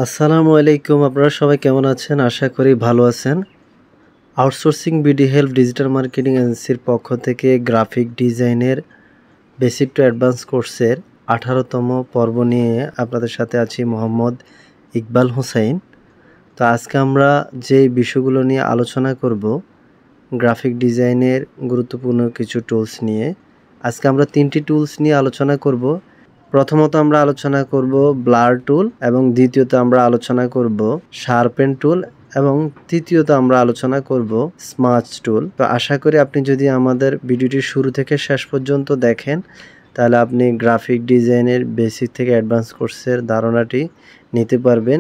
আসসালামু আলাইকুম। আপনারা সবাই কেমন আছেন? আশা করি ভালো আছেন। Outsourcing BD help digital marketing এজেন্সির পক্ষ থেকে গ্রাফিক ডিজাইনের বেসিক টু অ্যাডভান্স কোর্সের 18তম পর্ব নিয়ে আপনাদের সাথে আছি মোহাম্মদ ইকবাল হোসাইন। তো আজকে আমরা যে বিষয়গুলো নিয়ে আলোচনা করব, গ্রাফিক ডিজাইনের গুরুত্বপূর্ণ কিছু টুলস নিয়ে। আজকে আমরা 3টি টুলস নিয়ে আলোচনা করব। প্রথমত আমরা আলোচনা করব ব্লার টুল, এবং দ্বিতীয়ত আমরা আলোচনা করব শার্পেন টুল, এবং তৃতীয়ত আমরা আলোচনা করব স্মার্চ টুল। তো আশা করি আপনি যদি আমাদের ভিডিওটি শুরু থেকে শেষ পর্যন্ত দেখেন, তাহলে আপনি গ্রাফিক ডিজাইনের বেসিক থেকে অ্যাডভান্স কোর্সের ধারণাটি নিতে পারবেন।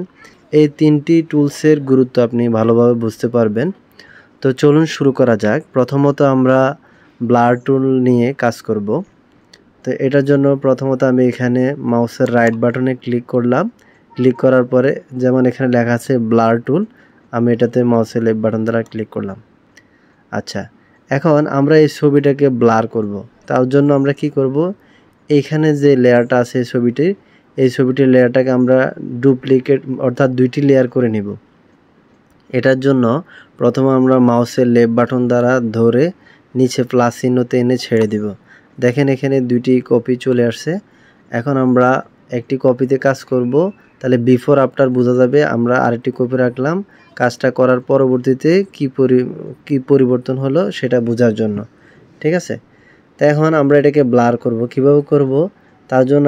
এই 3টি টুলসের গুরুত্ব আপনি ভালোভাবে বুঝতে পারবেন। তো চলুন শুরু করা যাক। প্রথমত আমরা ব্লার টুল নিয়ে কাজ করব। তো এটার জন্য প্রথমত আমি এখানে মাউসের রাইট বাটনে ক্লিক করলাম। ক্লিক করার পরে যেমন এখানে লেখা আছে ব্লার টুল, আমি এটাতে মাউসের লেফট বাটন দ্বারা ক্লিক করলাম। আচ্ছা, এখন আমরা এই ছবিটাকে ব্লার করব। তার জন্য আমরা কি করব, এইখানে যে লেয়ারটা আছে এই ছবিটির লেয়ারটাকে আমরা ডুপ্লিকেট অর্থাৎ 2টি লেয়ার করে নিব। এটার জন্য প্রথমে আমরা মাউসের লেফট বাটন দ্বারা ধরে নিচে প্লাস চিহ্নতে এনে ছেড়ে দিব। দেখেন এখানে 2টি কপি চলে আসছে। এখন আমরা একটি কপিতে কাজ করব, তাহলে বিফোর আফটার বোঝা যাবে। আমরা আরেকটি কপি রাখলাম কাজটা করার পরবর্তীতে কি পরিবর্তন হলো সেটা বোঝার জন্য। ঠিক আছে, তো এখন আমরা এটাকে ব্লার করব। কিভাবে করব, তার জন্য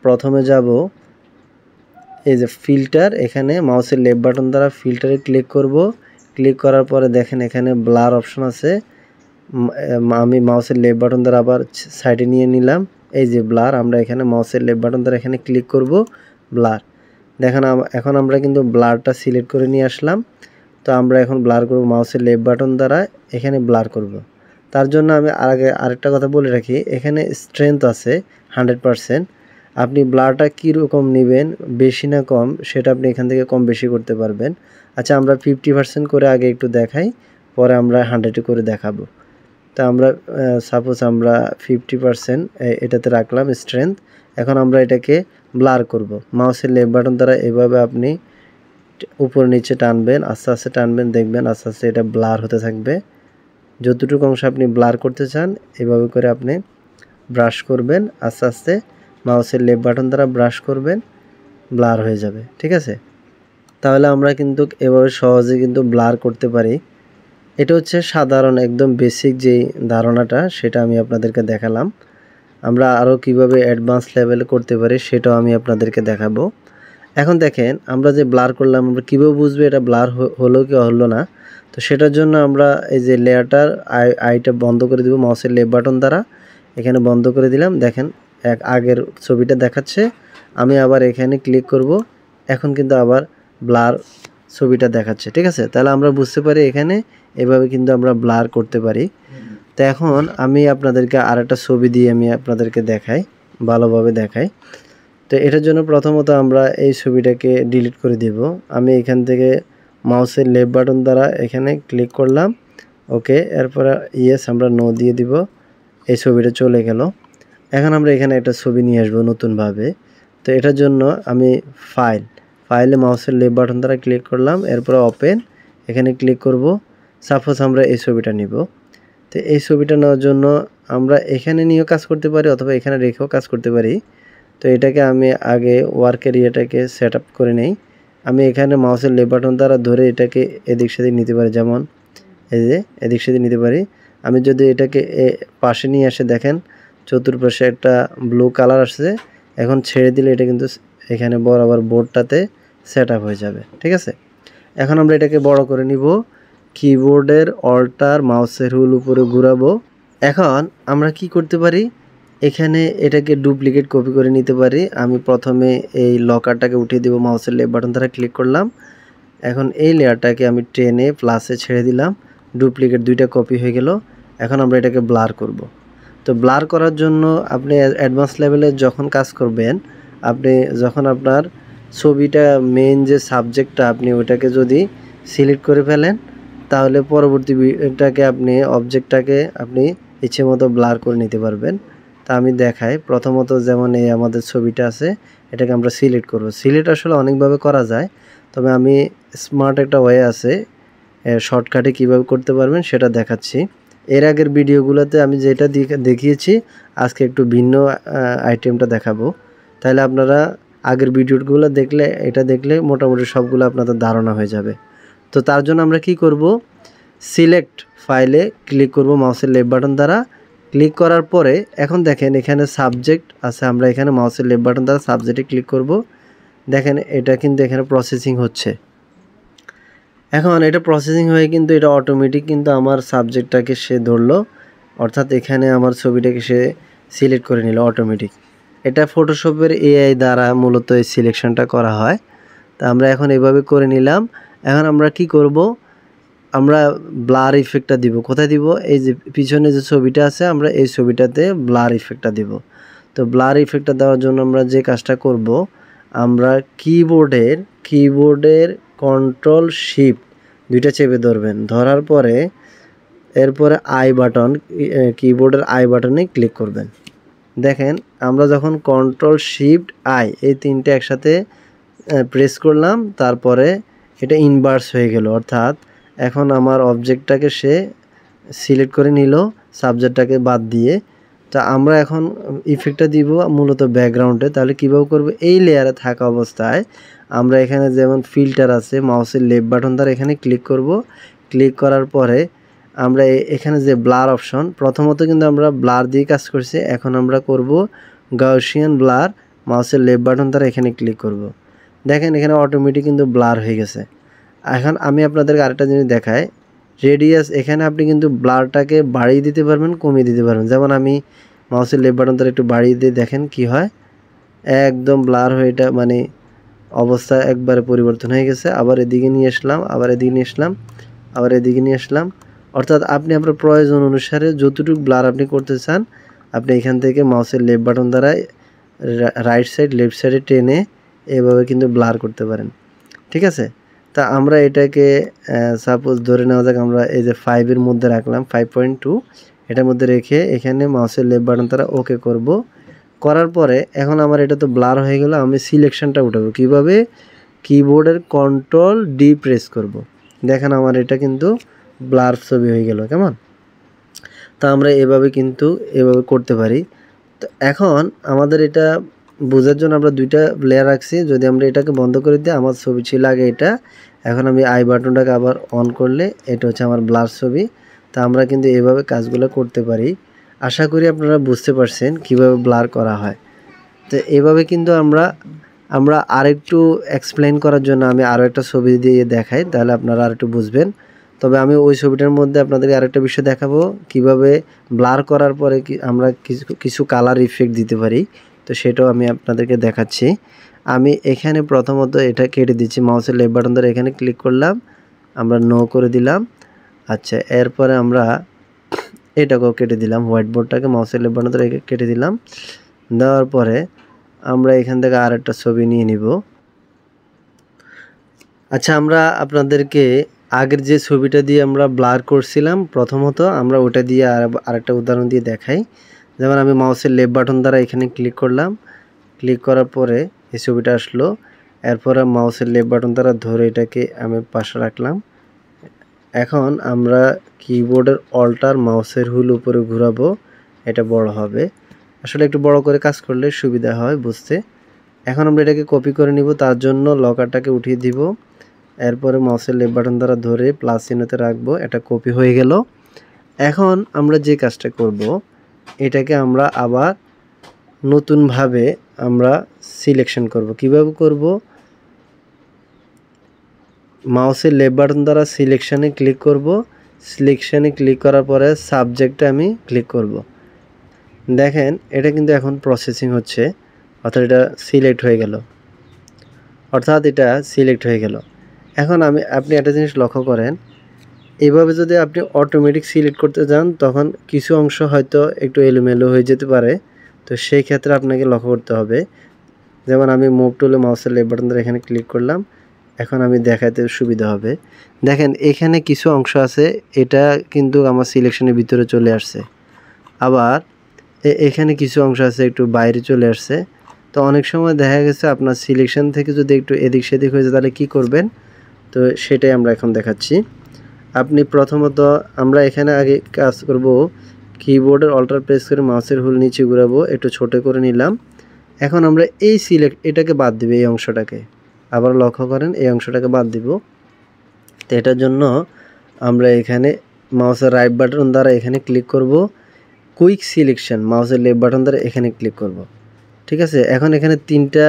প্রথমে যাব এই যে ফিল্টার, এখানে মাউসের লেফট বাটন দ্বারা ফিল্টারে ক্লিক করব। ক্লিক করার পরে দেখেন এখানে ব্লার অপশন আছে। আমি মাউসের লেফট বাটন দ্বারা আবার সাইডে নিয়ে নিলাম। এই যে ব্লার, আমরা এখানে মাউসের লেফট বাটন দ্বারা এখানে ক্লিক করব, ব্লার। দেখেন এখন আমরা কিন্তু ব্লারটা সিলেক্ট করে নিয়ে আসলাম। তো আমরা এখন ব্লার করব মাউসের লেফট বাটন দ্বারা, এখানে ব্লার করব। তার জন্য আমি আরেকটা কথা বলে রাখি, এখানে স্ট্রেংথ আছে 100%। আপনি ব্লারটা কীরকম নেবেন, বেশি না কম, সেটা আপনি এখান থেকে কম বেশি করতে পারবেন। আচ্ছা, আমরা 50% করে আগে একটু দেখাই, পরে আমরা 100 করে দেখাবো। তা আমরা সাপোজ আমরা 50% এটাতে রাখলাম স্ট্রেংথ। এখন আমরা এটাকে ব্লার করব। মাউসের লেফট বাটন দ্বারা এভাবে আপনি উপর নিচে টানবেন, আস্তে আস্তে টানবেন, দেখবেন আস্তে আস্তে এটা ব্লার হতে থাকবে। যতটুকু অংশ আপনি ব্লার করতে চান এভাবে করে আপনি ব্রাশ করবেন, আস্তে আস্তে মাউসের লেফট বাটন দ্বারা ব্রাশ করবেন, ব্লার হয়ে যাবে। ঠিক আছে, তাহলে আমরা কিন্তু এভাবে সহজে কিন্তু ব্লার করতে পারি। এটা হচ্ছে সাধারণ একদম বেসিক যেই ধারণাটা, সেটা আমি আপনাদেরকে দেখালাম। আমরা আরও কিভাবে অ্যাডভান্স লেভেলে করতে পারি সেটাও আমি আপনাদেরকে দেখাবো। এখন দেখেন আমরা যে ব্লার করলাম, আমরা কীভাবে বুঝবো এটা ব্লার হলো কি হলো না। তো সেটার জন্য আমরা এই যে লেয়ারটার আইটা বন্ধ করে দিব মাউসের লেফট বাটন দ্বারা, এখানে বন্ধ করে দিলাম। দেখেন আগের ছবিটা দেখাচ্ছে, আমি আবার এখানে ক্লিক করব, এখন কিন্তু আবার ব্লার ছবিটা দেখাচ্ছে। ঠিক আছে, তাহলে আমরা বুঝতে পারি এখানে এভাবে কিন্তু আমরা ব্লার করতে পারি। তো এখন আমি আপনাদেরকে আরেকটা ছবি দিয়ে আমি আপনাদেরকে দেখাই, ভালোভাবে দেখাই। তো এটার জন্য প্রথমত আমরা এই ছবিটাকে ডিলিট করে দিব। আমি এখান থেকে মাউসের লেফট বাটন দ্বারা এখানে ক্লিক করলাম, ওকে, এরপরে ইয়েস আমরা নো দিয়ে দিব। এই ছবিটা চলে গেল। এখন আমরা এখানে একটা ছবি নিয়ে আসবো নতুনভাবে। তো এটার জন্য আমি ফাইলে মাউসের লেফট বাটন দ্বারা ক্লিক করলাম, এরপরে ওপেন, এখানে ক্লিক করব। সাপোজ আমরা এই ছবিটা নিব। তো এই ছবিটা নেওয়ার জন্য আমরা এখানে নিয়েও কাজ করতে পারি অথবা এখানে রেখেও কাজ করতে পারি। তো এটাকে আমি আগে ওয়ার্ক এরিয়াটাকে সেট আপ করে নেই। আমি এখানে মাউসের লেফট বাটন দ্বারা ধরে এটাকে এদিক সেদিক নিতে পারি, যেমন এই যে এদিক সেদিক নিতে পারি। আমি যদি এটাকে পাশে নিয়ে আসে, দেখেন চতুর্পাশে একটা ব্লু কালার আসছে। এখন ছেড়ে দিলে এটা কিন্তু এখানে বরাবর বোর্ডটাতে সেট আপ হয়ে যাবে। ঠিক আছে, এখন আমরা এটাকে বড় করে নিব, কিবোর্ডের অল্টার মাউসের হুইল উপরে ঘুরাবো। এখন আমরা কি করতে পারি, এখানে এটাকে ডুপ্লিকেট কপি করে নিতে পারি। আমি প্রথমে এই লকারটাকে উঠিয়ে দেব, মাউসের লেফট বাটন দ্বারা ক্লিক করলাম। এখন এই লেয়ারটাকে আমি টেনে প্লাসে ছেড়ে দিলাম, ডুপ্লিকেট 2টা কপি হয়ে গেল। এখন আমরা এটাকে ব্লার করব। তো ব্লার করার জন্য আপনি অ্যাডভান্স লেভেলে যখন কাজ করবেন, আপনি যখন আপনার ছবিটা মেইন যে সাবজেক্টটা আপনি ওইটাকে যদি সিলেক্ট করে ফেলেন, তাহলে পরবর্তীটাকে আপনি অবজেক্টটাকে আপনি ইচ্ছে মতো ব্লার করে নিতে পারবেন। তা আমি দেখাই, প্রথমত যেমন এই আমাদের ছবিটা আছে, এটাকে আমরা সিলেক্ট করব। সিলেক্ট আসলে অনেকভাবে করা যায়, তবে আমি স্মার্ট একটা ওয়ে আছে, শর্টকাটে কিভাবে করতে পারবেন সেটা দেখাচ্ছি। এর আগের ভিডিওগুলোতে আমি যেটা দেখিয়েছি, আজকে একটু ভিন্ন আইটেমটা দেখাবো। তাহলে আপনারা আগের ভিডিওগুলো দেখলে, এটা দেখলে মোটামুটি সবগুলো আপনাদের ধারণা হয়ে যাবে। তো তার জন্য আমরা কি করব, সিলেক্ট ফাইলে ক্লিক করব মাউসের লেফট বাটন দ্বারা। ক্লিক করার পরে এখন দেখেন এখানে সাবজেক্ট আছে, আমরা এখানে মাউসের লেফট বাটন দ্বারা সাবজেক্টে ক্লিক করব। দেখেন এটা কিন্তু এখানে প্রসেসিং হচ্ছে। এখন এটা প্রসেসিং হয়ে কিন্তু এটা অটোমেটিক কিন্তু আমার সাবজেক্টটাকে সে ধরলো, অর্থাৎ এখানে আমার ছবিটাকে সে সিলেক্ট করে নিল অটোমেটিক। এটা ফটোশপের এআই দ্বারা মূলত এই সিলেকশনটা করা হয়। তা আমরা এখন এভাবে করে নিলাম। এখন আমরা কি করব, আমরা ব্লার ইফেক্টটা দিব। কোথায় দিব, এই যে পিছনে যে ছবিটা আছে আমরা এই ছবিটাতে ব্লার ইফেক্টটা দিব। তো ব্লার ইফেক্টটা দেওয়ার জন্য আমরা যে কাজটা করব, আমরা কিবোর্ডের কন্ট্রোল শিফট দুইটা চেপে ধরবেন। ধরার পরে এরপরে কিবোর্ডের আই বাটনে ক্লিক করবেন। দেখেন আমরা যখন কন্ট্রোল শিফট আই এই তিনটে একসাথে প্রেস করলাম, তারপরে এটা ইনভার্স হয়ে গেল, অর্থাৎ এখন আমার অবজেক্টটাকে সে সিলেক্ট করে নিল সাবজেক্টটাকে বাদ দিয়ে। তা আমরা এখন ইফেক্টটা দিব মূলত ব্যাকগ্রাউন্ডে। তাহলে কীভাবে করব, এই লেয়ারে থাকা অবস্থায় আমরা এখানে যেমন ফিল্টার আছে, মাউসের লেফট বাটন দ্বারা এখানে ক্লিক করব। ক্লিক করার পরে আমরা এখানে যে ব্লার অপশন, প্রথমত কিন্তু আমরা ব্লার দিয়ে কাজ করছি, এখন আমরা করব গাউসিয়ান ব্লার। মাউসের লেফট বাটন দ্বারা এখানে ক্লিক করব। দেখেন এখানে অটোমেটিক কিন্তু ব্লার হয়ে গেছে। এখন আমি আপনাদেরকে আরেকটা জিনিস দেখাই, রেডিয়াস। এখানে আপনি কিন্তু ব্লারটাকে বাড়িয়ে দিতে পারবেন, কমিয়ে দিতে পারবেন। যেমন আমি মাউসের লেফট বাটন দ্বারা একটু বাড়িয়ে দিয়ে দেখেন কি হয়, একদম ব্লার হয়ে এটা মানে অবস্থা একবারে পরিবর্তন হয়ে গেছে। আবার এদিকে নিয়ে আসলাম, আবার এদিকে নিয়ে আসলাম, আবার এদিকে নিয়ে আসলাম। অর্থাৎ আপনি আপনার প্রয়োজন অনুসারে যতটুকু ব্লার আপনি করতে চান, আপনি এখান থেকে মাউসের লেফট বাটন দ্বারা রাইট সাইড লেফট সাইডে টেনে এভাবে কিন্তু ব্লার করতে পারেন। ঠিক আছে, তা আমরা এটাকে সাপোজ ধরে নেওয়া যাক, আমরা এই যে 5-এর মধ্যে রাখলাম, 5.2 এটার মধ্যে রেখে এখানে মাউসের লেফট বাটন দ্বারা ওকে করব। করার পরে এখন আমার এটা তো ব্লার হয়ে গেল, আমি সিলেকশনটা উঠাবো কিভাবে, কিবোর্ডের কন্ট্রোল ডি প্রেস করব। দেখেন আমার এটা কিন্তু ব্লার ছবি হয়ে গেল, কেমন। তা আমরা এভাবে করতে পারি। তো এখন আমাদের এটা বোঝার জন্য আমরা দুইটা লেয়ার রাখছি। যদি আমরা এটাকে বন্ধ করে দিই, আমার ছবি ছিল আগে এটা, এখন আমি আই বাটনটাকে আবার অন করলে এটা হচ্ছে আমার ব্লার ছবি। তা আমরা কিন্তু এভাবে কাজগুলো করতে পারি। আশা করি আপনারা বুঝতে পারছেন কিভাবে ব্লার করা হয়। তো এভাবে কিন্তু আমরা আরেকটু এক্সপ্লেন করার জন্য আমি আরও একটা ছবি দিয়ে দেখাই, তাহলে আপনারা আরেকটু বুঝবেন। তবে আমি ওই ছবিটার মধ্যে আপনাদেরকে আরেকটা বিষয় দেখাবো, কিভাবে ব্লার করার পরে আমরা কিছু কালার ইফেক্ট দিতে পারি। তো সেটাও আমি আপনাদেরকে দেখাচ্ছি। আমি এখানে প্রথমত এটা কেটে দিচ্ছি, মাউসের লেফট বাটন ধরে এখানে ক্লিক করলাম, আমরা নো করে দিলাম। আচ্ছা, এরপরে আমরা এটাকেও কেটে দিলাম, হোয়াইট বোর্ডটাকে মাউসের লেফট বাটন ধরে কেটে দিলাম। দেওয়ার পরে আমরা এখান থেকে আরেকটা ছবি নিয়ে নিব। আচ্ছা, আমরা আপনাদেরকে আগের যে ছবিটা দিয়ে আমরা ব্লার করছিলাম, প্রথমত আমরা ওটা দিয়ে আরেকটা উদাহরণ দিয়ে দেখাই। যেমন আমি মাউসের লেফট বাটন দ্বারা এখানে ক্লিক করলাম, ক্লিক করার পরে এই ছবিটা আসলো। এরপরে মাউসের লেফট বাটন দ্বারা ধরে এটাকে আমি পাশে রাখলাম। এখন আমরা কিবোর্ডের অল্টার মাউসের হুইল উপরে ঘোরাবো, এটা বড় হবে। আসলে একটু বড় করে কাজ করলে সুবিধা হয় বুঝতে। এখন আমরা এটাকে কপি করে নিব, তার জন্য লকারটাকে উঠিয়ে দিব। এরপরে মাউসের লেফট বাটন দ্বারা ধরে প্লাস চিহ্নতে রাখবো, এটা কপি হয়ে গেল। এখন আমরা যে কাজটা করব, এটাকে আমরা আবার নতুনভাবে আমরা সিলেকশন করব। কিভাবে করব, মাউসের লেফট বাটন দ্বারা সিলেকশানে ক্লিক করব। সিলেকশানে ক্লিক করার পরে সাবজেক্টে আমি ক্লিক করব। দেখেন এটা কিন্তু এখন প্রসেসিং হচ্ছে, অর্থাৎ এটা সিলেক্ট হয়ে গেল। এখন আপনি একটা জিনিস লক্ষ্য করেন, এইভাবে যদি আপনি অটোমেটিক সিলেক্ট করতে যান, তখন কিছু অংশ হয়তো একটু এলোমেলো হয়ে যেতে পারে। তো সেই ক্ষেত্রে আপনাকে লক্ষ্য করতে হবে। যেমন আমি মুভ টুলে মাউসের লেফট বাটন ধরে এখানে ক্লিক করলাম, এখন আমি দেখাতে সুবিধা হবে। দেখেন এখানে কিছু অংশ আছে, এটা কিন্তু আমার সিলেকশনের ভিতরে চলে আসছে। আবার এখানে কিছু অংশ আছে একটু বাইরে চলে আসছে। তো তো অনেক সময় দেখা গেছে আপনার সিলেকশন থেকে যদি একটু এদিক সেদিক হয়ে যায় তাহলে কী করবেন, তো সেটাই আমরা এখন দেখাচ্ছি। আপনি প্রথমত আমরা এখানে আগে কাজ করব, কিবোর্ডের অল্টার প্রেস করে মাউসের হুইল নিচে ঘুরাবো, একটু ছোট করে নিলাম। এখন আমরা এই এটাকে বাদ দিব, এই অংশটাকে আবার লক্ষ্য করেন, এই অংশটাকে বাদ দিব। তো এটার জন্য আমরা এখানে মাউসের রাইট বাটন দ্বারা এখানে ক্লিক করব, কুইক সিলেকশন মাউসের লেফট বাটন দ্বারা এখানে ক্লিক করব। ঠিক আছে, এখন এখানে 3টা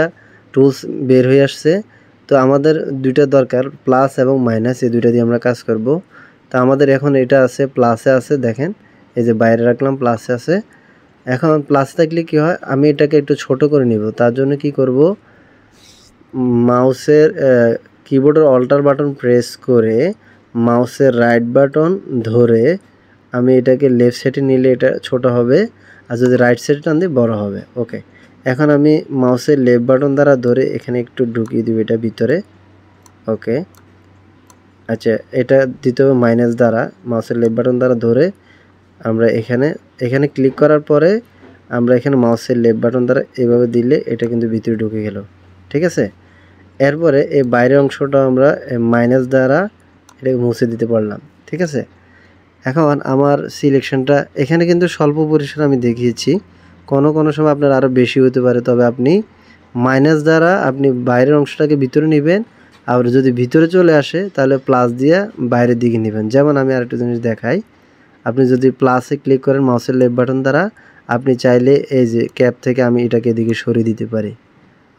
টুলস বের হয়ে আসছে। তো আমাদের দুইটা দরকার, প্লাস এবং মাইনাস, এই দুইটা দিয়ে আমরা কাজ করব। তো আমাদের এখন এটা আছে, প্লাসে আছে, দেখেন এই যে বাইরে রাখলাম, প্লাসে আছে। এখন প্লাস থাকলে কি হয়, আমি এটাকে একটু ছোট করে নিব। তার জন্য কি করব, মাউসের কিবোর্ডের অল্টার বাটন প্রেস করে মাউসের রাইট বাটন ধরে আমি এটাকে লেফট সাইডে নিলে এটা ছোট হবে, আর যদি রাইট সাইডে টান দিই বড় হবে। ওকে, এখন আমি মাউসের লেফট বাটন দ্বারা ধরে এখানে একটু ঢুকিয়ে দিব এটা ভিতরে। ওকে, আচ্ছা, এটা দিতে হবে মাইনাস দ্বারা, মাউসের লেফট বাটন দ্বারা ধরে আমরা এখানে ক্লিক করার পরে আমরা এখানে মাউসের লেফট বাটন দ্বারা এভাবে দিলে এটা কিন্তু ভিতরে ঢুকে গেল। ঠিক আছে, এরপরে এই বাইরের অংশটা আমরা মাইনাস দ্বারা এটাকে মুছে দিতে পারলাম। ঠিক আছে, এখন আমার সিলেকশনটা এখানে কিন্তু স্বল্প পরিসরে আমি দেখিয়েছি, কোনো সময় আপনার আরও বেশি হতে পারে। তবে আপনি মাইনাস দ্বারা আপনি বাইরের অংশটাকে ভিতরে নেবেন, আর যদি ভিতরে চলে আসে তাহলে প্লাস দিয়ে বাইরের দিকে নেবেন। যেমন আমি আরেকটা জিনিস দেখাই, আপনি যদি প্লাসে ক্লিক করেন মাউসের লেফট বাটন দ্বারা, আপনি চাইলে এই যে ক্যাপ থেকে আমি এটাকে এদিকে সরিয়ে দিতে পারি,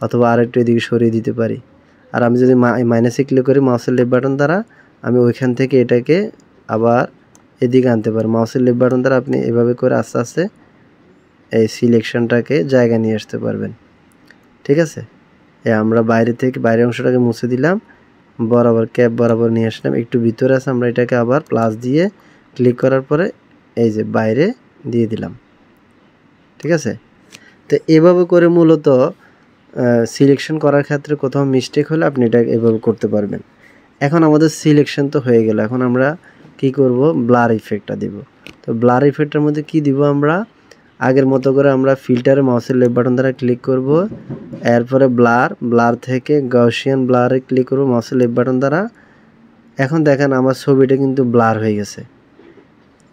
অথবা আরেকটু এদিকে সরিয়ে দিতে পারি। আর আমি যদি মাইনাসে ক্লিক করি মাউসের লেফট বাটন দ্বারা, আমি ওইখান থেকে এটাকে আবার এদিকে আনতে পারি। মাউসের লেফট বাটন দ্বারা আপনি এভাবে করে আস্তে আস্তে এই সিলেকশনটাকে জায়গা নিয়ে আসতে পারবেন। ঠিক আছে, আমরা বাইরের অংশটাকে মুছে দিলাম, বরাবর ক্যাপ বরাবর নিয়ে আসলাম, একটু ভিতরে আছে, আমরা এটাকে আবার প্লাস দিয়ে ক্লিক করার পরে এই যে বাইরে দিয়ে দিলাম। ঠিক আছে, তো এভাবে করে মূলত সিলেকশন করার ক্ষেত্রে কোথাও মিস্টেক হলে আপনি এটা এভাবে করতে পারবেন। এখন আমাদের সিলেকশন তো হয়ে গেল, এখন আমরা কি করব, ব্লার ইফেক্টটা দিব। তো ব্লার ইফেক্টের মধ্যে কি দিব, আমরা আগের মতো করে আমরা ফিল্টারে মাউসের লেফট বাটন দ্বারা ক্লিক করব, এরপরে ব্লার থেকে গাউসিয়ান ব্লারে ক্লিক করব মাউসের লেফট বাটন দ্বারা। এখন দেখেন আমার ছবিটা কিন্তু ব্লার হয়ে গেছে।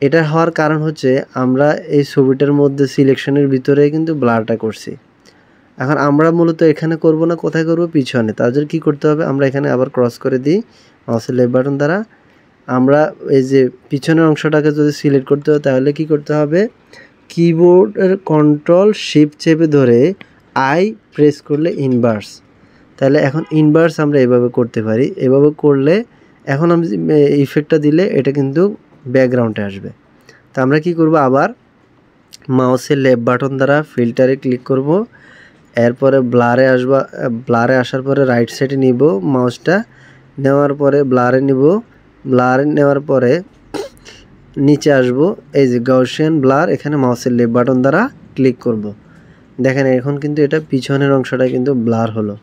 এটা হওয়ার কারণ হচ্ছে আমরা এই ছবিটার মধ্যে সিলেকশনের ভিতরে কিন্তু ব্লারটা করছি। এখন আমরা মূলত এখানে করব না, কোথায় করব, পিছনে। তার জন্য কী করতে হবে, আমরা এখানে আবার ক্রস করে দিই মাউসের লেফট বাটন দ্বারা। আমরা এই যে পিছনের অংশটাকে যদি সিলেক্ট করতে হয় তাহলে কি করতে হবে, কিবোর্ডের কন্ট্রোল শিফট চেপে ধরে আই প্রেস করলে ইনভার্স। তাহলে এখন ইনভার্স আমরা এভাবে করতে পারি। এভাবে করলে এখন আমি ইফেক্টটা দিলে এটা কিন্তু ব্যাকগ্রাউন্ডে আসবে। তা আমরা কি করব, আবার মাউসের লেফট বাটন দ্বারা ফিল্টারে ক্লিক করব, এরপরে ব্লারে আসার পরে রাইট সাইডে নিব মাউসটা, নেওয়ার পরে ব্লারে নেওয়ার পরে নিচে আসব, এই যে গাউসিয়ান ব্লার, এখানে মাউসের লেফট বাটন দ্বারা ক্লিক করব। দেখেন এখন কিন্তু এটা পিছনের অংশটা কিন্তু ব্লার হলো।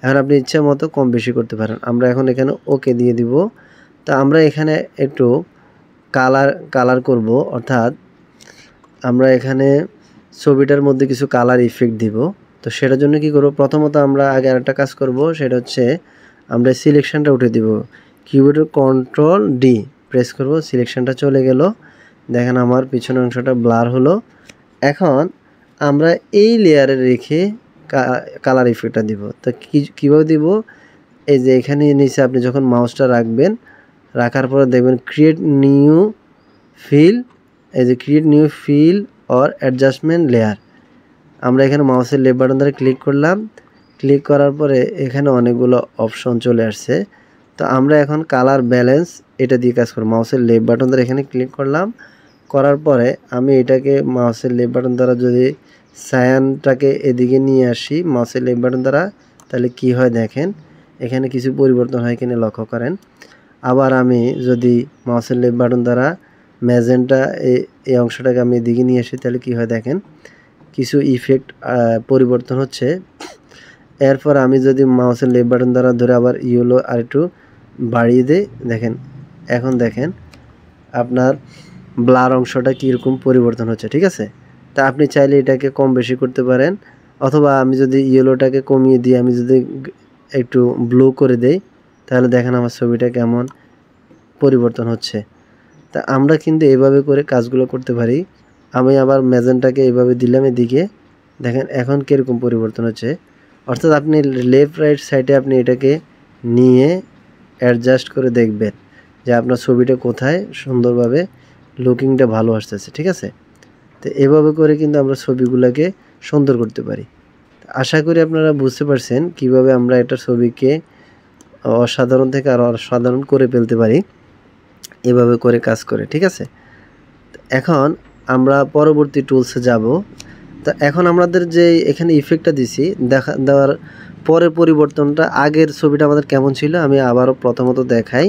এখন আপনি ইচ্ছা মতো কম বেশি করতে পারেন। আমরা এখন এখানে ওকে দিয়ে দিব। তা আমরা এখানে একটু কালার করব, অর্থাৎ আমরা এখানে ছবিটার মধ্যে কিছু কালার ইফেক্ট দিব। তো সেটার জন্য কি করব, প্রথমত আমরা আগে আরেকটা কাজ করব, সেটা হচ্ছে আমরা সিলেকশনটা উঠে দিব, কিবোর্ডের কন্ট্রোল ডি প্রেস করব, সিলেকশনটা চলে গেল। দেখেন আমার পিছনের অংশটা ব্লার হলো। এখন আমরা এই লেয়ারে রেখে কালার ইফেক্টটা দিব। তো কীভাবে দিব, এই যে এখানে নিচে আপনি যখন মাউসটা রাখবেন, রাখার পরে দেখবেন ক্রিয়েট নিউ ফিল, এই যে create new fill or adjustment layer, আমরা এখানে মাউসের লেফট বাটন দ্বারা ক্লিক করলাম। ক্লিক করার পরে এখানে অনেকগুলো অপশন চলে আসছে। তো আমরা এখন কালার ব্যালেন্স এটা দিয়ে কাজ করব। মাউসের লেফট বাটন দ্বারা এখানে ক্লিক করলাম, করার পরে আমি এটাকে মাউসের লেফট বাটন দ্বারা যদি সায়ানটাকে এদিকে নিয়ে আসি মাউসের লেফট বাটন দ্বারা, তাহলে কি হয় দেখেন এখানে কিছু পরিবর্তন হয় কিনা লক্ষ্য করেন। আবার আমি যদি মাউসের লেফট বাটন দ্বারা ম্যাজেন্টা এই অংশটাকে আমি এদিকে নিয়ে আসি, তাহলে কি হয় দেখেন কিছু ইফেক্ট পরিবর্তন হচ্ছে। এরপর আমি যদি মাউসের লেফট বাটন দ্বারা ধরে আবার ইয়েলো আর একটু বাড়িয়ে দিই, দেখেন এখন দেখেন আপনার ব্লার অংশটা কীরকম পরিবর্তন হচ্ছে। ঠিক আছে, তা আপনি চাইলে এটাকে কম বেশি করতে পারেন। অথবা আমি যদি ইয়েলোটাকে কমিয়ে দিই, আমি যদি একটু ব্লু করে দেই, তাহলে দেখেন আমার ছবিটা কেমন পরিবর্তন হচ্ছে। তা আমরা কিন্তু এভাবে করে কাজগুলো করতে পারি। আমি আবার ম্যাজেন্টাকে এভাবে দিলাম এদিকে, দেখেন এখন কীরকম পরিবর্তন হচ্ছে। অর্থাৎ আপনি লেফট রাইট সাইডে আপনি এটাকে নিয়ে অ্যাডজাস্ট করে দেখবেন যে আপনার ছবিটা কোথায় সুন্দরভাবে লুকিংটা ভালো আসতেছে, ঠিক আছে। তো এভাবে করে কিন্তু আমরা ছবিগুলোকে সুন্দর করতে পারি। আশা করি আপনারা বুঝতে পারছেন কিভাবে আমরা একটা ছবিকে অসাধারণ থেকে আরও অসাধারণ করে ফেলতে পারি এভাবে করে কাজ করে, ঠিক আছে। এখন আমরা পরবর্তী টুলসে যাব। তো এখন আমাদের যে এখানে ইফেক্টটা দিছি দেওয়ার পরের পরিবর্তনটা, আগের ছবিটা আমাদের কেমন ছিল আমি আবারও প্রথমত দেখাই।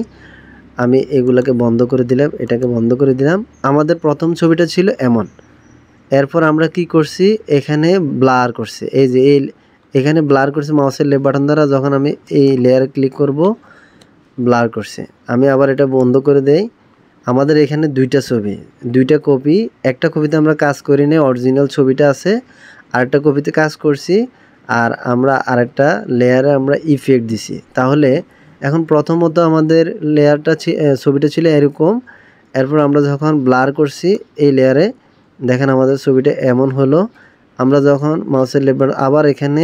আমি এগুলাকে বন্ধ করে দিলাম, এটাকে বন্ধ করে দিলাম। আমাদের প্রথম ছবিটা ছিল এমন। এরপর আমরা কি করছি, এখানে ব্লার করছি, এই যে এখানে ব্লার করছি মাউসের লেফট বাটন দ্বারা। যখন আমি এই লেয়ারে ক্লিক করব ব্লার করছি। আমি আবার এটা বন্ধ করে দেই। আমাদের এখানে দুইটা ছবি, দুইটা কপি। একটা কপিতে আমরা কাজ করি না, অরিজিনাল ছবিটা আছে, আরেকটা কপিতে কাজ করছি। আর আমরা আরেকটা লেয়ারে আমরা ইফেক্ট দিছি। তাহলে এখন প্রথমত আমাদের লেয়ারটা ছবিটা ছিল এরকম। এরপর আমরা যখন ব্লার করছি এই লেয়ারে, দেখেন আমাদের ছবিটা এমন হলো। আমরা যখন মাউসের লেফট বাটন আবার এখানে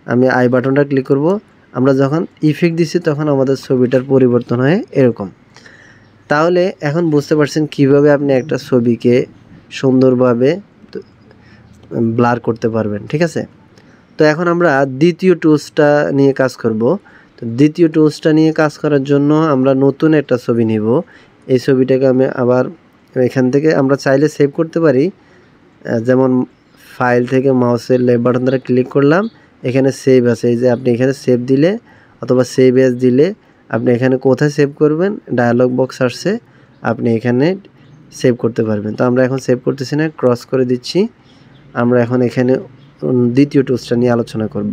আমি আই বাটনটা ক্লিক করব, আমরা যখন ইফেক্ট দিছি তখন আমাদের ছবিটার পরিবর্তন হয় এরকম। তাহলে এখন বুঝতে পারছেন কিভাবে আপনি একটা ছবিকে সুন্দরভাবে ব্লার করতে পারবেন, ঠিক আছে। তো এখন আমরা দ্বিতীয় টুলসটা নিয়ে কাজ করব। তো দ্বিতীয় টুলসটা নিয়ে কাজ করার জন্য আমরা নতুন একটা ছবি নিব। এই ছবিটাকে আমি আবার এখান থেকে আমরা চাইলে সেভ করতে পারি। যেমন ফাইল থেকে মাউসের লেফট বাটন দ্বারা ক্লিক করলাম, এখানে সেভ আছে। এই যে আপনি এখানে সেভ দিলে অথবা সেভ এজ দিলে আপনি এখানে কোথায় সেভ করবেন ডায়ালগ বক্স আসছে, আপনি এখানে সেভ করতে পারবেন। তো আমরা এখন সেভ করতেছি না, ক্রস করে দিচ্ছি। আমরা এখন এখানে দ্বিতীয় টুলসটা নিয়ে আলোচনা করব।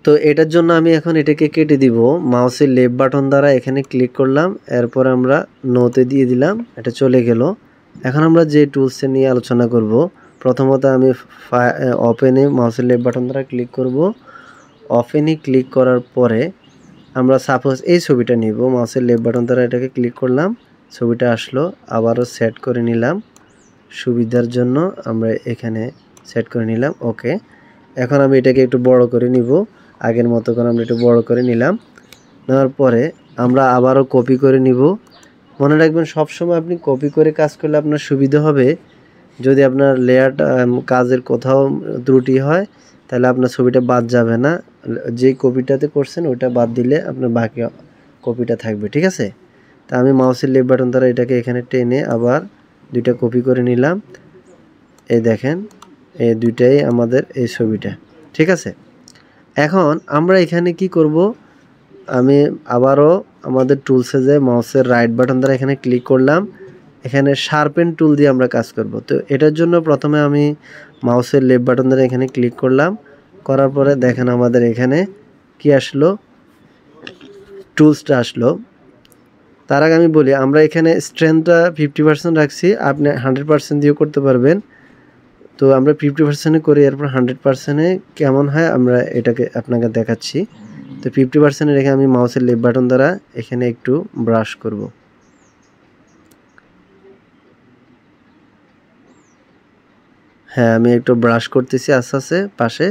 তো এটার জন্য আমি এখন এটাকে কেটে দিব। মাউসের লেফট বাটন দ্বারা এখানে ক্লিক করলাম, এরপর আমরা নোতে দিয়ে দিলাম, এটা চলে গেল। এখন আমরা যে টুলসটা নিয়ে আলোচনা করব, প্রথমত আমি ওপেনে মাউসের লেফট বাটন দ্বারা ক্লিক করব। ওপেনে ক্লিক করার পরে আমরা সাপোজ এই ছবিটা নিব, মাউসের লেফট বাটন দ্বারা এটাকে ক্লিক করলাম, ছবিটা আসলো। আবারও সেট করে নিলাম সুবিধার জন্য, আমরা এখানে সেট করে নিলাম, ওকে। এখন আমি এটাকে একটু বড় করে নিব, আগের মতো করে আমরা একটু বড় করে নিলাম। নেওয়ার পরে আমরা আবারও কপি করে নিব। মনে রাখবেন সবসময় আপনি কপি করে কাজ করলে আপনার সুবিধা হবে। যদি আপনার লেয়ারটা কাজের কোথাও ত্রুটি হয় তাহলে আপনার ছবিটা বাদ যাবে না। যেই কপিটাতে করছেন ওইটা বাদ দিলে আপনার বাকি কপিটা থাকবে, ঠিক আছে। তা আমি মাউসের লেফট বাটন দ্বারা এটাকে এখানে টেনে আবার দুইটা কপি করে নিলাম। এই দেখেন এই দুইটাই আমাদের এই ছবিটা, ঠিক আছে। এখন আমরা এখানে কি করব, আমি আবারও আমাদের টুলসে যে মাউসের রাইট বাটন দ্বারা এখানে ক্লিক করলাম, এখানে শার্পেন টুল দিয়ে আমরা কাজ করব। তো এটার জন্য প্রথমে আমি মাউসের লেফট বাটন দ্বারা এখানে ক্লিক করলাম, করার পরে দেখেন আমাদের এখানে কি আসলো, টুলসটা আসলো। তার আগে আমি বলি আমরা এখানে স্ট্রেংথটা 50% রাখছি, আপনি 100% দিয়েও করতে পারবেন। তো আমরা 50% করি, এরপর 100%-এ কেমন হয় আমরা এটাকে আপনাকে দেখাচ্ছি। তো 50% রেখে আমি মাউসের লেফট বাটন দ্বারা এখানে একটু ব্রাশ করব। হ্যাঁ, আমি একটু ব্রাশ করতেছি আস্তে আস্তে, পাশে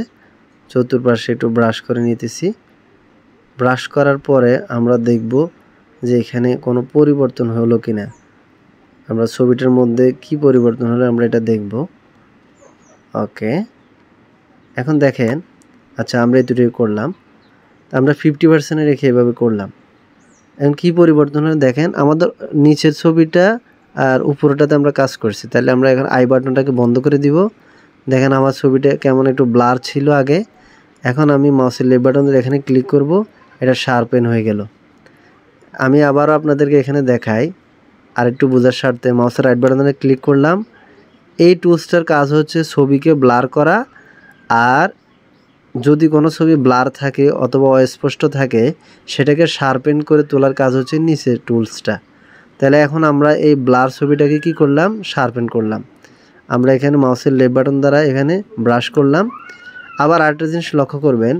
চতুর্পাশে একটু ব্রাশ করে নিতেছি। ব্রাশ করার পরে আমরা দেখব যে এখানে কোনো পরিবর্তন হলো কিনা, আমরা ছবিটার মধ্যে কি পরিবর্তন হলো আমরা এটা দেখব, ওকে। এখন দেখেন, আচ্ছা আমরা এই দুটোই করলাম, আমরা 50%-এ রেখে এভাবে করলাম। এখন কি পরিবর্তন হলো দেখেন, আমাদের নিচের ছবিটা আর উপরটাতে আমরা কাজ করছি। তাহলে আমরা এখন আই বাটনটাকে বন্ধ করে দিব। দেখেন আমার ছবিটা কেমন একটু ব্লার ছিল আগে, এখন আমি মাউসের লেফট বাটন দিয়ে এখানে ক্লিক করব, এটা শার্পেন হয়ে গেল। আমি আবারও আপনাদেরকে এখানে দেখাই আর একটু বোঝার স্বার্থে, মাউসের রাইট বাটন দিয়ে ক্লিক করলাম। এই টুলসটার কাজ হচ্ছে ছবিকে ব্লার করা, আর যদি কোনো ছবি ব্লার থাকে অথবা অস্পষ্ট থাকে সেটাকে শার্পেন করে তোলার কাজ হচ্ছে নিচের টুলসটা। তাহলে এখন আমরা এই ব্লার ছবিটাকে কি করলাম, শার্পেন করলাম। আমরা এখানে মাউসের লেফট বাটন দ্বারা এখানে ব্রাশ করলাম, আবার আরেকটা জিনিস লক্ষ্য করবেন,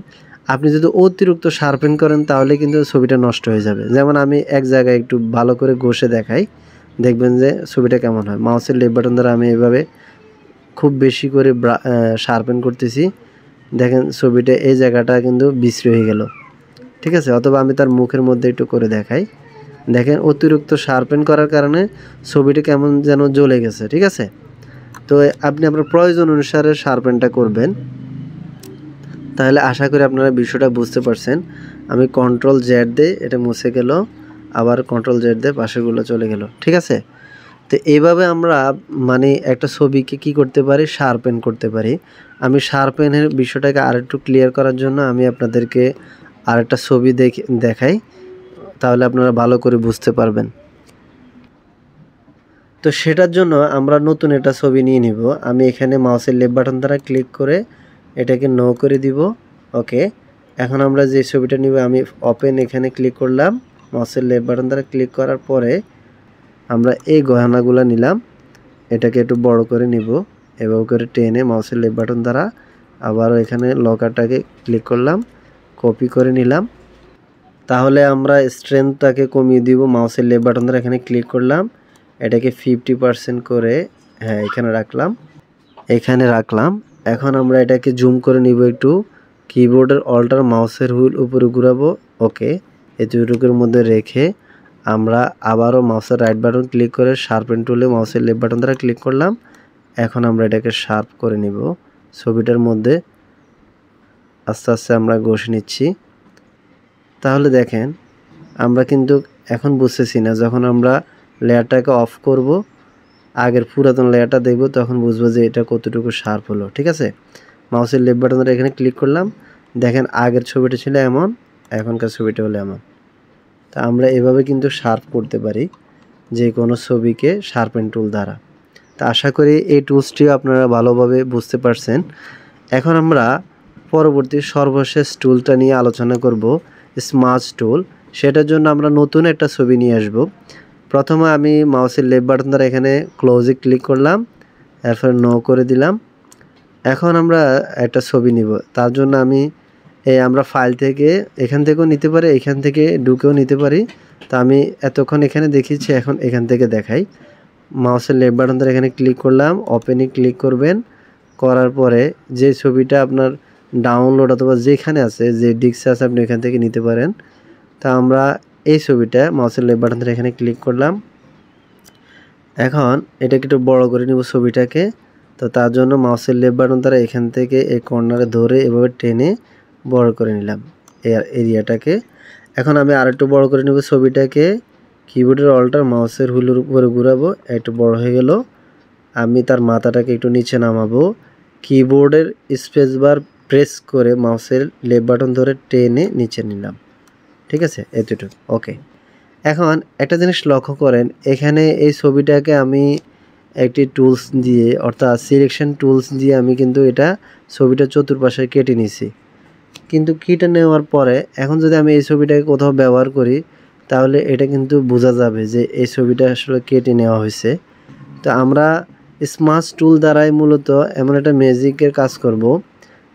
আপনি যদি অতিরিক্ত শার্পেন করেন তাহলে কিন্তু ছবিটা নষ্ট হয়ে যাবে। যেমন আমি এক জায়গায় একটু ভালো করে ঘষে দেখাই, দেখবেন যে ছবিটা কেমন হয়। মাউসের লেফট বাটন দ্বারা আমি এভাবে খুব বেশি করে শার্পেন করতেছি, দেখেন ছবিটা এই জায়গাটা কিন্তু বিশ্রী হয়ে গেল, ঠিক আছে। অথবা আমি তার মুখের মধ্যে একটু করে দেখাই, দেখেন অতিরিক্ত শার্পেন করার কারণে ছবিটা কেমন যেন জ্বলে গেছে, ঠিক আছে। তো আপনি আপনার প্রয়োজন অনুসারে শার্পেনটা করবেন, তাহলে আশা করি আপনারা বিষয়টা বুঝতে পারছেন। আমি কন্ট্রোল জেড দিয়ে এটা মুছে গেল, আবার কন্ট্রোল জেড দিয়ে পাশেগুলো চলে গেল, ঠিক আছে। তো এইভাবে আমরা মানে একটা ছবিকে কি করতে পারি, শার্পেন করতে পারি। আমি শার্পেনের বিষয়টাকে আরেকটু ক্লিয়ার করার জন্য আমি আপনাদেরকে আরেকটা ছবি দেখাই, তাহলে আপনারা ভালো করে বুঝতে পারবেন। তো সেটার জন্য আমরা নতুন একটা ছবি নিয়ে নিব। আমি এখানে মাউসের লেফট বাটন দ্বারা ক্লিক করে এটাকে নো করে দিব, ওকে। এখন আমরা যে ছবিটা নিব, আমি ওপেন এখানে ক্লিক করলাম, মাউসের লেফট বাটন দ্বারা ক্লিক করার পরে আমরা এই গহনাগুলো নিলাম, এটাকে একটু বড় করে নিব, এভাবে করে টেনে মাউসের লেফট বাটন দ্বারা আবারও এখানে লকারটাকে ক্লিক করলাম, কপি করে নিলাম। তাহলে আমরা স্ট্রেংথটাকে কমিয়ে দিব, মাউসের লেফট বাটন দ্বারা এখানে ক্লিক করলাম, এটাকে 50% করে হ্যাঁ এখানে রাখলাম। এখন আমরা এটাকে জুম করে নিব একটু, কিবোর্ডের অল্টার মাউসের হুইল উপরে ঘুরাবো, ওকে। এতটুকুর মধ্যে রেখে আমরা আবারও মাউসের রাইট বাটন ক্লিক করে শার্পেন টুলে মাউসের লেফট বাটন দ্বারা ক্লিক করলাম। এখন আমরা এটাকে শার্প করে নিব, ছবিটার মধ্যে আস্তে আস্তে আমরা ঘষে নিচ্ছি। তাহলে দেখেন আমরা কিন্তু এখন বুঝতেছি না, যখন আমরা লেয়ারটাকে অফ করব, আগের পুরাতন লেয়ারটা দেখব, তখন বুঝবো যে এটা কতটুকু শার্প হলো, ঠিক আছে। মাউসের লেফট বাটন ধরে এখানে ক্লিক করলাম, দেখেন আগের ছবিটা ছিল এমন, এখনকার ছবিটা হলো এমন। তা আমরা এভাবে কিন্তু শার্প করতে পারি যে কোনো ছবিকে শার্পেন টুল দ্বারা। তা আশা করি এই টুলসটিও আপনারা ভালোভাবে বুঝতে পারছেন। এখন আমরা পরবর্তী সর্বশেষ টুলটা নিয়ে আলোচনা করব, স্মার্ট টুল। সেটার জন্য আমরা নতুন একটা ছবি নিয়ে আসব। প্রথমে আমি মাউসের লেফট বাটন দ্বারা এখানে ক্লোজে ক্লিক করলাম, এরপর নো করে দিলাম। এখন আমরা একটা ছবি নিব, তার জন্য আমরা ফাইল থেকে এখান থেকেও নিতে পারি, এখান থেকে ঢুকেও নিতে পারি। তা আমি এতক্ষণ এখানে দেখিয়েছি, এখন এখান থেকে দেখাই। মাউসের লেফট বাটন দ্বারা এখানে ক্লিক করলাম, ওপেনে ক্লিক করবেন, করার পরে যে ছবিটা আপনার ডাউনলোড অথবা যেখানে আছে, যে ডিস্কে আছে, আপনি এখান থেকে নিতে পারেন। তা আমরা এই ছবিটা মাউসের লেফট বাটন ধরে এখানে ক্লিক করলাম। এখন এটাকে একটু বড় করে নিব ছবিটাকে। তো তার জন্য মাউসের লেফট বাটন দ্বারা এখান থেকে এই কর্নারে ধরে এভাবে টেনে বড় করে নিলাম এরিয়াটাকে। এখন আমি আরেকটু বড় করে নিব ছবিটাকে, কিবোর্ডের অল্টার মাউসের হুইলের উপরে ঘুরাবো, একটু বড় হয়ে গেল। আমি তার মাথাটাকে একটু নিচে নামাবো, কিবোর্ডের স্পেস বার প্রেস করে মাউসের লেফট বাটন ধরে টেনে নিচে নিলাম, ঠিক আছে, এতটুকু, ওকে। এখন একটা জিনিস লক্ষ্য করেন, এখানে এই ছবিটাকে আমি একটি টুলস দিয়ে, অর্থাৎ সিলেকশন টুলস দিয়ে আমি কিন্তু এটা ছবিটা চতুর্পাশে কেটে নিছি। কিন্তু কেটে নেওয়ার পরে এখন যদি আমি এই ছবিটাকে কোথাও ব্যবহার করি, তাহলে এটা কিন্তু বোঝা যাবে যে এই ছবিটা আসলে কেটে নেওয়া হয়েছে। তো আমরা স্মার্ট টুল দ্বারাই মূলত এমন একটা ম্যাজিকের কাজ করব,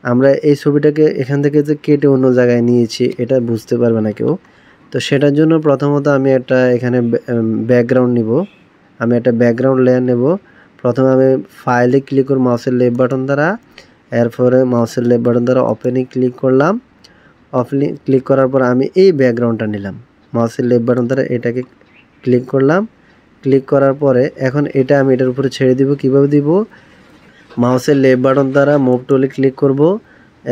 আমরা এই ছবিটাকে এখান থেকে যে কেটে অন্য জায়গায় নিয়েছি এটা বুঝতে পারবে না কেউ। তো সেটার জন্য প্রথমত আমি একটা এখানে ব্যাকগ্রাউন্ড নিব, আমি একটা ব্যাকগ্রাউন্ড লেয়ার নেব। প্রথমে আমি ফাইলে ক্লিক করব মাউসের লেফট বাটন দ্বারা, এরপরে মাউসের লেফট বাটন দ্বারা ওপেনে ক্লিক করলাম। ওপেনে ক্লিক করার পর আমি এই ব্যাকগ্রাউন্ডটা নিলাম, মাউসের লেফট বাটন দ্বারা এটাকে ক্লিক করলাম। ক্লিক করার পরে এখন এটা আমি এটার উপরে ছেড়ে দিব। কিভাবে দিব, মাউসের লেফট বাটন দ্বারা মুভ টুলে ক্লিক করব,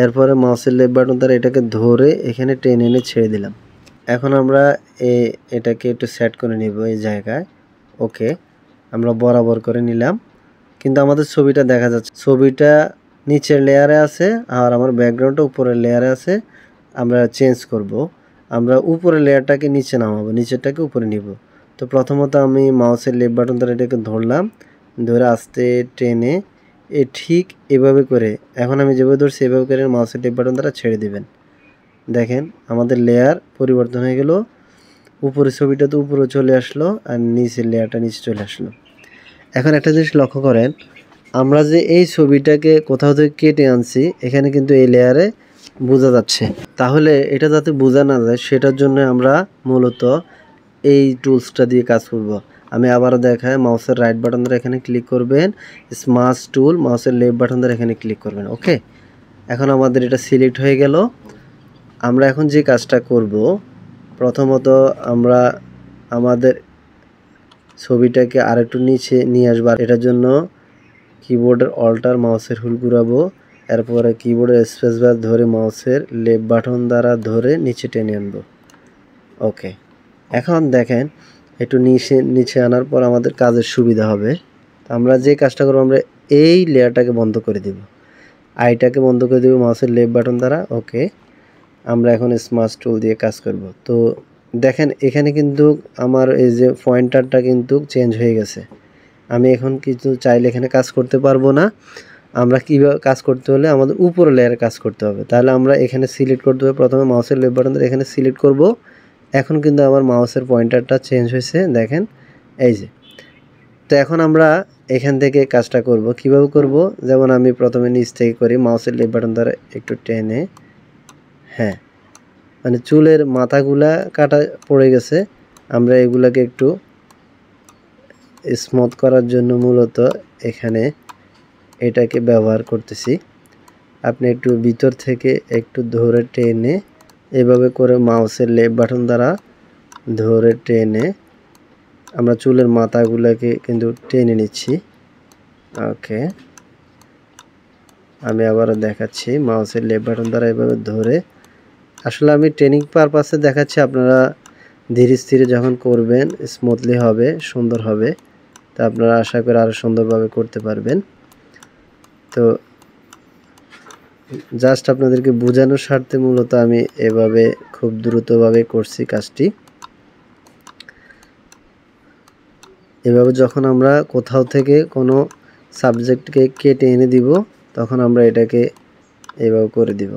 এরপরে মাউসের লেফট বাটন দ্বারা এটাকে ধরে এখানে টেনে এনে ছেড়ে দিলাম। এখন আমরা এটাকে একটু সেট করে নিব এই জায়গায়, ওকে। আমরা বরাবর করে নিলাম, কিন্তু আমাদের ছবিটা দেখা যাচ্ছে, ছবিটা নিচের লেয়ারে আছে আর আমার ব্যাকগ্রাউন্ডটা উপরের লেয়ারে আছে। আমরা চেঞ্জ করব, আমরা উপরের লেয়ারটাকে নিচে নামাবো, নিচেরটাকে উপরে নিব। তো প্রথমত আমি মাউসের লেফট বাটন দ্বারা এটাকে ধরলাম, ধরে আস্তে টেনে ঠিক এভাবে করে, এখন আমি যেভাবে ধরছি এভাবে করে মাউসের লেফট বাটন দ্বারা ছেড়ে দিবেন। দেখেন আমাদের লেয়ার পরিবর্তন হয়ে গেল, উপরের ছবিটা তো উপরে চলে আসলো আর নিচের লেয়ারটা নিচে চলে আসলো। এখন একটা জিনিস লক্ষ্য করেন, আমরা যে এই ছবিটাকে কোথাও থেকে কেটে আনছি এখানে কিন্তু এই লেয়ারে বোঝা যাচ্ছে। তাহলে এটা যাতে বোঝা না যায় সেটার জন্য আমরা মূলত এই টুলসটা দিয়ে কাজ করব। আমি আবারও দেখাই, মাউসের রাইট বাটন ধরে এখানে ক্লিক করবেন, স্মার্ট টুল মাউসের লেফট বাটন ধরে এখানে ক্লিক করবেন। ওকে, এখন আমাদের এটা সিলেক্ট হয়ে গেল। আমরা এখন যে কাজটা করব, প্রথমত আমরা আমাদের ছবিটাকে আরেকটু নিচে নিয়ে আসবো। এটার জন্য কিবোর্ডের অল্টার মাউসের হুইল ঘুরাবো, এরপরে কিবোর্ডের স্পেস বার ধরে মাউসের লেফট বাটন দ্বারা ধরে নিচে টেনে আনবো। ওকে, এখন দেখেন একটু নিচে আনার পর আমাদের কাজের সুবিধা হবে। আমরা যে কাজটা করবো, আমরা এই লেয়ারটাকে বন্ধ করে দিব, আইটাকে বন্ধ করে দেবো মাউসের লেফট বাটন দ্বারা। ওকে, আমরা এখন স্মার্ট টুল দিয়ে কাজ করব। তো দেখেন এখানে কিন্তু আমার এই যে পয়েন্টারটা কিন্তু চেঞ্জ হয়ে গেছে। আমি এখন কিছু চাইলে এখানে কাজ করতে পারবো না। আমরা কীভাবে কাজ করতে হলে আমাদের উপরে লেয়ারে কাজ করতে হবে। তাহলে আমরা এখানে সিলেক্ট করতে হবে, প্রথমে মাউসের লেফট বাটন ধরে এখানে সিলেক্ট করব। এখন কিন্তু আমার মাউসের পয়েন্টারটা চেঞ্জ হয়েছে, দেখেন এই যে। তো এখন আমরা এখান থেকে কাজটা করব। কিভাবে করব, যেমন আমি প্রথমে নিচ থেকে করি, মাউসের লেফট বাটন ধরে একটু টেনে, হ্যাঁ মানে চুলের মাথাগুলা কাটা পড়ে গেছে, আমরা এগুলাকে একটু স্মুথ করার জন্য মূলত এখানে এটাকে ব্যবহার করতেছি। আপনি একটু ভিতর থেকে একটু ধরে টেনে এভাবে করে মাউসের লেফট বাটন দ্বারা ধরে টেনে আমরা চুলের মাথাগুলোকে কিন্তু টেনে নিচ্ছি। ওকে, আমি আবারও দেখাচ্ছি, মাউসের লেফট বাটন দ্বারা এভাবে ধরে, আসলে আমি ট্রেনিং পারপাসে দেখাচ্ছি, আপনারা ধীরে স্থিরে যখন করবেন স্মুথলি হবে, সুন্দর হবে। তা আপনারা আশা করি আরও সুন্দরভাবে করতে পারবেন। তো জাস্ট আপনাদেরকে বোঝানোর স্বার্থে মূলত আমি এভাবে খুব দ্রুতভাবে করছি কাজটি। এভাবে যখন আমরা কোথাও থেকে কোনো সাবজেক্টকে কেটে এনে দিব তখন আমরা এটাকে এভাবে করে দিব,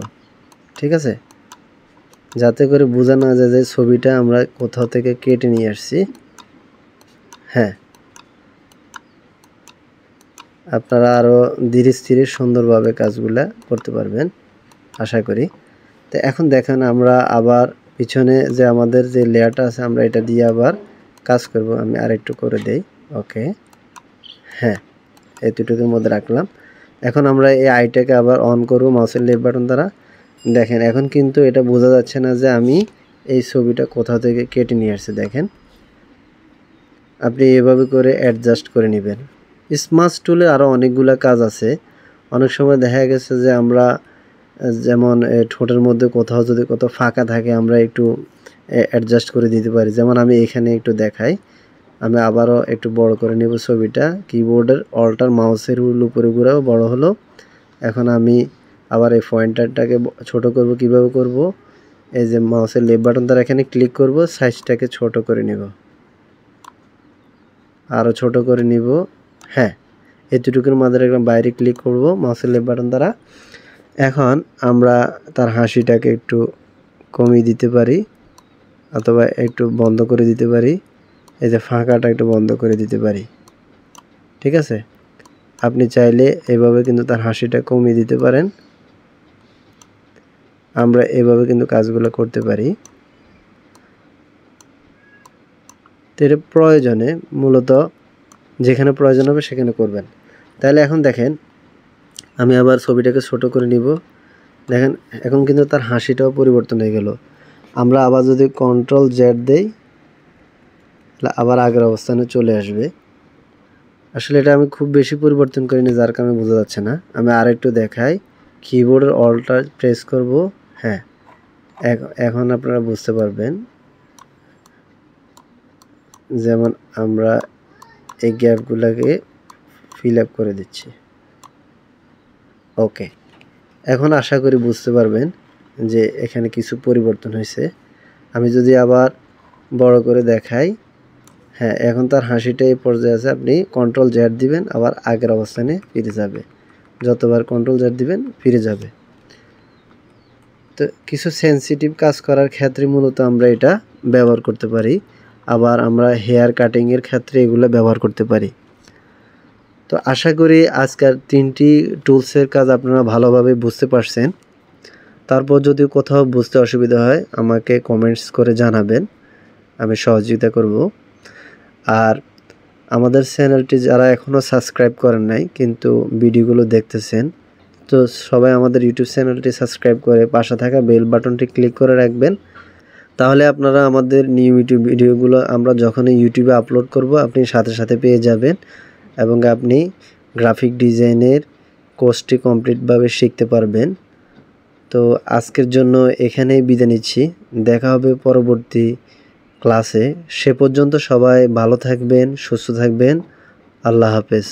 ঠিক আছে, যাতে করে বোঝা না যায় যে ছবিটা আমরা কোথাও থেকে কেটে নিয়ে আসছি। হ্যাঁ, আপনারা আরও ধীরে স্থিরে সুন্দরভাবে কাজগুলা করতে পারবেন আশা করি। তো এখন দেখেন আমরা আবার পিছনে যে আমাদের যে লেয়ারটা আছে আমরা এটা দিয়ে আবার কাজ করব। আমি আরেকটু করে দেই। ওকে, হ্যাঁ এতটুকুর মধ্যে রাখলাম। এখন আমরা এই আইটাকে আবার অন করব মাউসের লেফট বাটন দ্বারা। দেখেন এখন কিন্তু এটা বোঝা যাচ্ছে না যে আমি এই ছবিটা কোথাও থেকে কেটে নিয়ে আসছি। দেখেন আপনি এভাবে করে অ্যাডজাস্ট করে নেবেন। স্মার্ট টুলে আরও অনেকগুলো কাজ আছে। অনেক সময় দেখা গেছে যে আমরা যেমন ঠোঁটের মধ্যে কোথাও যদি কোথাও ফাঁকা থাকে আমরা একটু অ্যাডজাস্ট করে দিতে পারি। যেমন আমি এখানে একটু দেখাই, আমি আবারও একটু বড় করে নেব ছবিটা, কিবোর্ডের অল্টার মাউসের হুইল উপরে ঘুরাও, বড় হলো। এখন আমি আবার এই পয়েন্টারটাকে ছোট করব। কিভাবে করব, এই যে মাউসের লেফট বাটন দ্বারা এখানে ক্লিক করব, সাইজটাকে ছোট করে নেব, আরও ছোট করে নিব। হ্যাঁ এতটুকুর মধ্যে একদম বাইরে ক্লিক করব মাউসের লেফট বাটন দ্বারা। এখন আমরা তার হাসিটাকে একটু কমিয়ে দিতে পারি অথবা একটু বন্ধ করে দিতে পারি। এই যে ফাঁকাটা একটু বন্ধ করে দিতে পারি, ঠিক আছে। আপনি চাইলে এভাবে কিন্তু তার হাসিটা কমিয়ে দিতে পারেন। আমরা এভাবে কিন্তু কাজগুলো করতে পারি। তো এটা প্রয়োজনে মূলত যেখানে প্রয়োজন হবে সেখানে করবেন। তাহলে এখন দেখেন আমি আবার ছবিটাকে ছোট করে নিব। দেখেন এখন কিন্তু তার হাসিটাও পরিবর্তন হয়ে গেল। আমরা আবার যদি কন্ট্রোল জেড দেই আবার আগের অবস্থানে চলে আসবে। আসলে এটা আমি খুব বেশি পরিবর্তন করিনি যার কারণে বোঝা যাচ্ছে না। আমি আরেকটু দেখাই, কিবোর্ডের অল্টার প্রেস করব। হ্যাঁ এখন আপনারা বুঝতে পারবেন। যেমন আমরা এই গ্যাপগুলোকে ফিল আপ করে দিচ্ছি। ওকে, এখন আশা করি বুঝতে পারবেন যে এখানে কিছু পরিবর্তন হয়েছে। আমি যদি আবার বড় করে দেখাই, হ্যাঁ এখন তার হাসিটা এই পর্যায়ে আছে। আপনি কন্ট্রোল জেড দিবেন আবার আগের অবস্থানে ফিরে যাবে, যতবার কন্ট্রোল জেড দিবেন ফিরে যাবে। তো কিছু সেন্সিটিভ কাজ করার ক্ষেত্রে মূলত আমরা এটা ব্যবহার করতে পারি। আবার আমরা হেয়ার কাটিংয়ের ক্ষেত্রে এগুলো ব্যবহার করতে পারি। তো আশা করি আজকের 3টি টুলসের কাজ আপনারা ভালোভাবে বুঝতে পারছেন। তারপর যদি কোথাও বুঝতে অসুবিধা হয় আমাকে কমেন্টস করে জানাবেন, আমি সহযোগিতা করব। আর আমাদের চ্যানেলটি যারা এখনও সাবস্ক্রাইব করেন নাই কিন্তু ভিডিওগুলো দেখতেছেন, তো সবাই আমাদের ইউটিউব চ্যানেলটি সাবস্ক্রাইব করে পাশে থাকা বেল বাটনটি ক্লিক করে রাখবেন। তাহলে আপনারা আমাদের নিয়মিত ভিডিওগুলো আমরা যখনই ইউটিউবে আপলোড করব আপনি সাথে সাথে পেয়ে যাবেন এবং আপনি গ্রাফিক ডিজাইনের কোর্সটি কমপ্লিটভাবে শিখতে পারবেন। তো আজকের জন্য এখানেই বিদায় নিচ্ছি, দেখা হবে পরবর্তী ক্লাসে। সে পর্যন্ত সবাই ভালো থাকবেন, সুস্থ থাকবেন। আল্লাহ হাফেজ।